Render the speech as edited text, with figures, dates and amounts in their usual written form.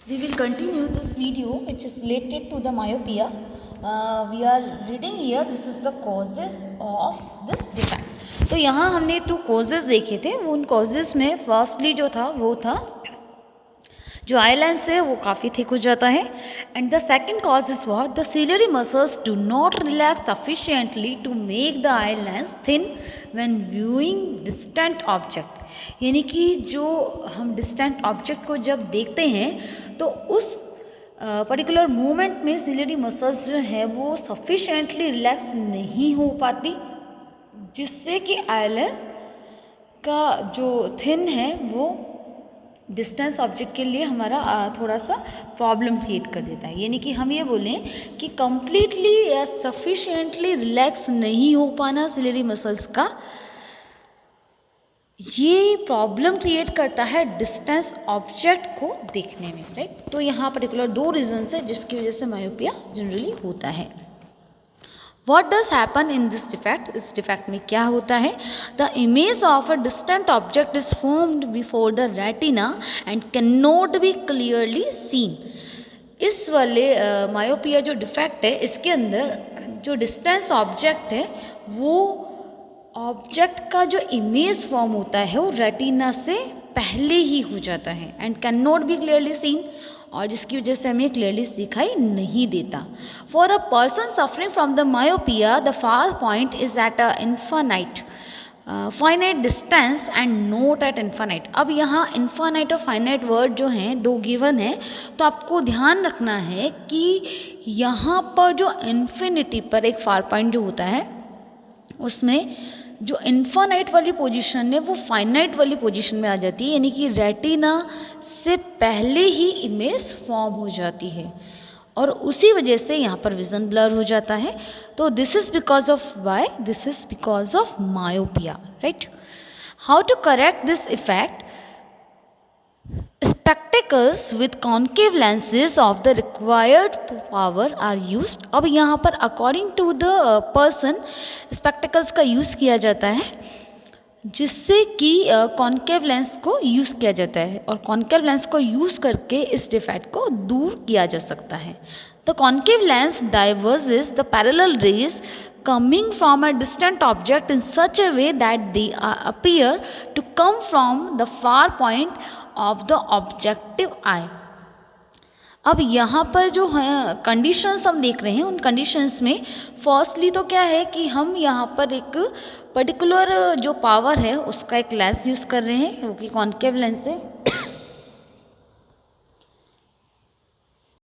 We will continue this video which is related to the myopia. We are reading here, this is the causes of this defect. तो यहाँ हमने 2 causes देखे थे. उन causes में firstly जो था वो था जो आई लेंस है वो काफ़ी थिक हो जाता है. And the second cause is what, the ciliary muscles do not relax sufficiently to make the eye lens thin when viewing distant object. यानी कि जो हम डिस्टेंट ऑब्जेक्ट को जब देखते हैं तो उस पर्टिकुलर मोमेंट में सिलियरी मसल्स जो है वो सफिशिएंटली रिलैक्स नहीं हो पाती, जिससे कि आई लेंस का जो थिन है वो डिस्टेंस ऑब्जेक्ट के लिए हमारा थोड़ा सा प्रॉब्लम क्रिएट कर देता है. यानी कि हम ये बोलें कि कम्प्लीटली या सफिशिएंटली रिलैक्स नहीं हो पाना सिलियरी मसल्स का, ये प्रॉब्लम क्रिएट करता है डिस्टेंस ऑब्जेक्ट को देखने में, राइट. तो यहाँ पर्टिकुलर 2 रीजन्स है जिसकी वजह से मायोपिया जनरली होता है. What does happen in this defect? इस डिफेक्ट में क्या होता है? The image of a distant object is formed before the retina and cannot be clearly seen. इस वाले मायोपिया जो डिफेक्ट है इसके अंदर जो डिस्टेंस ऑब्जेक्ट है वो ऑब्जेक्ट का जो इमेज फॉर्म होता है वो रेटिना से पहले ही हो जाता है and can not be clearly seen, और जिसकी वजह से हमें क्लियरली दिखाई नहीं देता. For a person suffering from the myopia the far point is at a infinite finite distance and not at infinite. अब यहाँ इन्फानाइट और फाइनाइट वर्ड जो हैं 2 गिवन है, तो आपको ध्यान रखना है कि यहाँ पर जो इन्फिनिटी पर एक फार पॉइंट जो होता है उसमें जो इन्फानाइट वाली पोजीशन है वो फाइनाइट वाली पोजीशन में आ जाती है, यानी कि रेटिना से पहले ही इमेज फॉर्म हो जाती है और उसी वजह से यहाँ पर विजन ब्लर हो जाता है. तो this is because of why, this is because of myopia, right. How to correct this effect? Spectacles with concave lenses of the required power are used. अब यहाँ पर according to the person spectacles का use किया जाता है जिससे कि concave lens को यूज़ किया जाता है और कॉन्केव लेंस को यूज़ करके इस डिफेक्ट को दूर किया जा सकता है. The concave lens diverges the parallel rays coming from a distant object in such a way that they appear to come from the far point of the objective eye. अब यहाँ पर जो है कंडीशंस हम देख रहे हैं, उन कंडीशंस में फर्स्टली तो क्या है कि हम यहाँ पर एक पर्टिकुलर जो पावर है उसका एक लेंस यूज़ कर रहे हैं, वो कि कॉन्केव लेंस है.